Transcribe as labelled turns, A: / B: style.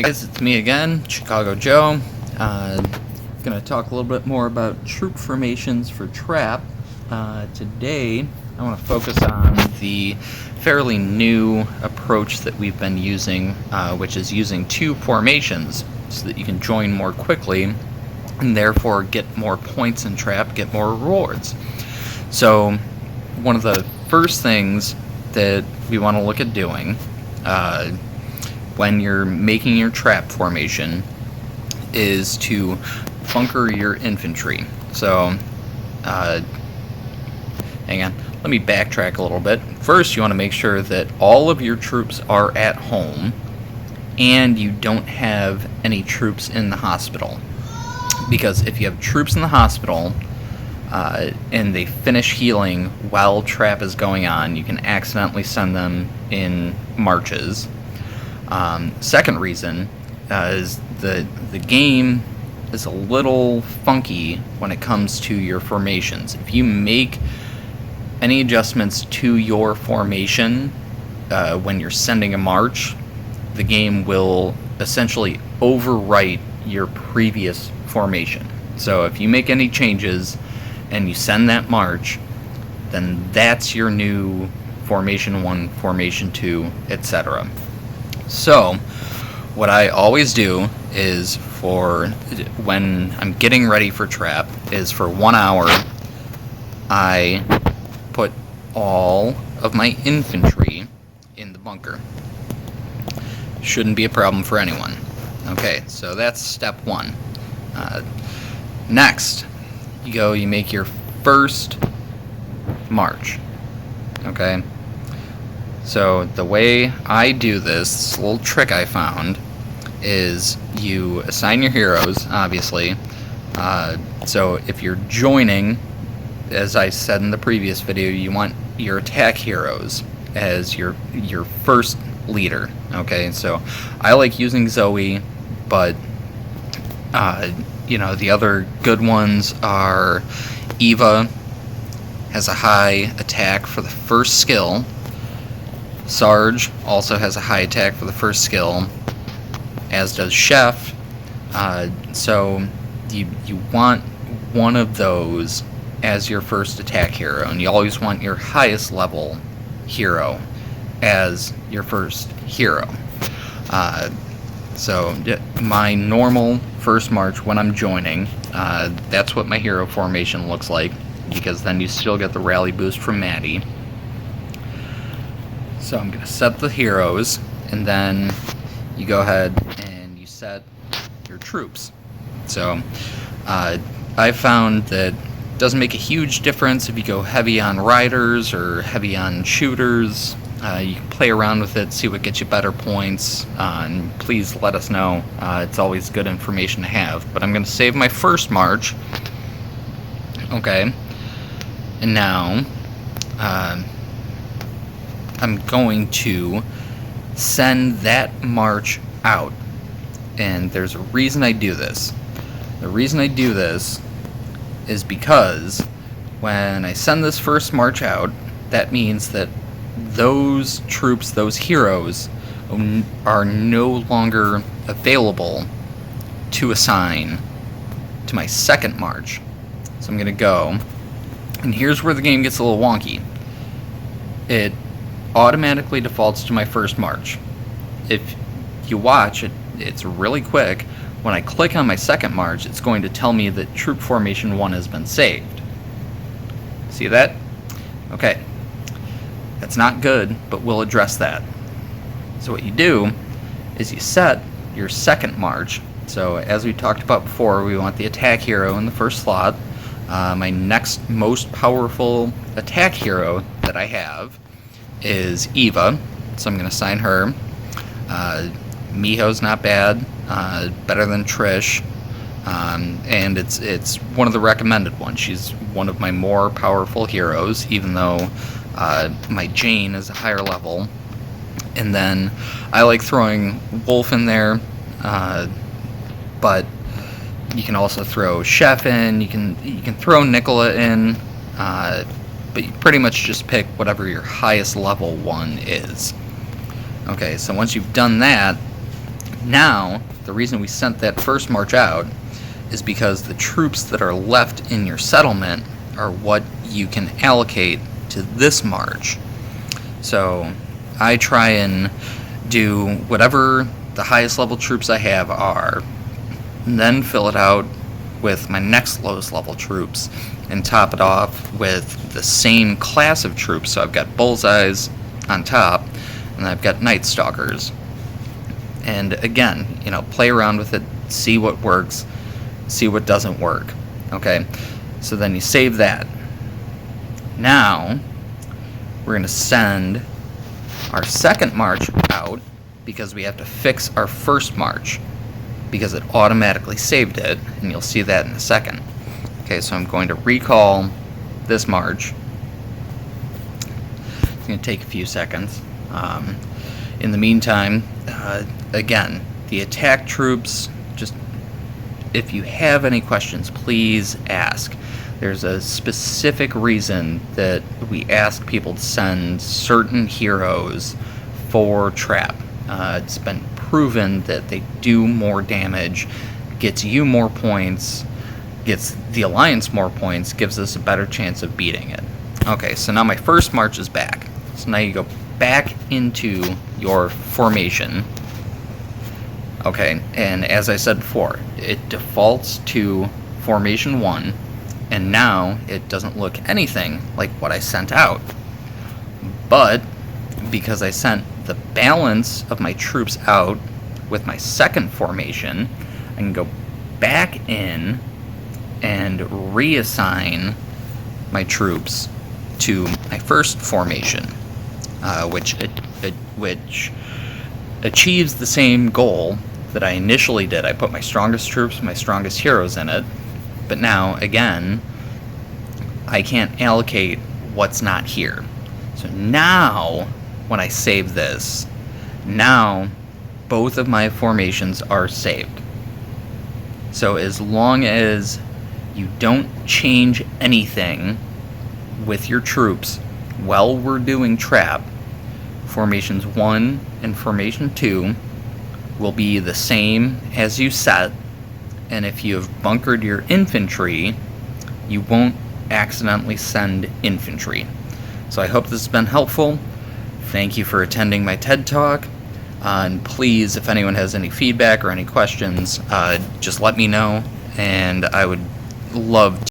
A: Hey guys, it's me again, Chicago Joe. Gonna talk a little bit more about troop formations for trap. Today, I want to focus on the fairly new approach that we've been using, which is using two formations so that you can join more quickly and therefore get more points in trap, get more rewards. So, one of the first things that we want to look at doing when you're making your trap formation is to bunker your infantry. So, hang on, let me backtrack a little bit. First, you want to make sure that all of your troops are at home and you don't have any troops in the hospital. Because if you have troops in the hospital and they finish healing while trap is going on, you can accidentally send them in marches. Second reason is the game is a little funky when it comes to your formations. If you make any adjustments to your formation when you're sending a march, the game will essentially overwrite your previous formation. So if you make any changes and you send that march, then that's your new formation 1, formation 2, etc. So, what I always do is for when I'm getting ready for trap is for 1 hour, I put all of my infantry in the bunker. Shouldn't be a problem for anyone. Okay, so that's step 1. Next, you make your first march. Okay? So the way I do this little trick I found, is you assign your heroes, obviously. So if you're joining, as I said in the previous video, you want your attack heroes as your first leader. Okay, so I like using Zoe, but the other good ones are Eva has a high attack for the first skill. Sarge also has a high attack for the first skill, as does Chef. So you want one of those as your first attack hero, and you always want your highest level hero as your first hero. So my normal first march when I'm joining, that's what my hero formation looks like, because then you still get the rally boost from Maddie. So I'm going to set the heroes, and then you go ahead and you set your troops. So I found that it doesn't make a huge difference if you go heavy on riders or heavy on shooters. You can play around with it, see what gets you better points, and please let us know. It's always good information to have. But I'm going to save my first march. Okay. And now I'm going to send that march out. And there's a reason I do this. The reason I do this is because when I send this first march out, that means that those troops, those heroes, are no longer available to assign to my second march. So I'm going to go, and here's where the game gets a little wonky. It automatically defaults to my first march. If you watch, it's really quick. When I click on my second march, it's going to tell me that troop formation 1 has been saved. See that? Okay. That's not good, but we'll address that. So what you do is you set your second march. So as we talked about before, we want the attack hero in the first slot. My next most powerful attack hero that I have is Eva, so I'm going to assign her. Miho's not bad, better than Trish, and it's one of the recommended ones. She's one of my more powerful heroes, even though my Jane is a higher level. And then I like throwing Wolf in there, but you can also throw Chef in. You can throw Nicola in. But you pretty much just pick whatever your highest level one is. Okay, so once you've done that, Now, the reason we sent that first march out is because the troops that are left in your settlement are what you can allocate to this march. So I try and do whatever the highest level troops I have are, and then fill it out with my next lowest level troops, and top it off with the same class of troops. So I've got bullseyes on top, and I've got night stalkers. And again, play around with it, see what works, see what doesn't work. Okay, so then you save that. Now we're going to send our second march out because we have to fix our first march because it automatically saved it, and you'll see that in a second. Okay, so I'm going to recall this march. It's going to take a few seconds. In the meantime, again, the attack troops, just if you have any questions, please ask. There's a specific reason that we ask people to send certain heroes for trap. It's been proven that they do more damage, gets you more points, gets the Alliance more points, gives us a better chance of beating it. Okay, so now my first march is back. So now you go back into your formation. Okay, and as I said before, it defaults to formation 1, and now it doesn't look anything like what I sent out. But because I sent the balance of my troops out with my second formation, I can go back in and reassign my troops to my first formation, which achieves the same goal that I initially did. I put my strongest troops, my strongest heroes in it, but now, again, I can't allocate what's not here. So now, when I save this, now both of my formations are saved. So as long as you don't change anything with your troops while we're doing trap, formations 1 and formation 2 will be the same as you set, and if you have bunkered your infantry, you won't accidentally send infantry. So I hope this has been helpful. Thank you for attending my TED Talk, and please, if anyone has any feedback or any questions, just let me know, and I would love to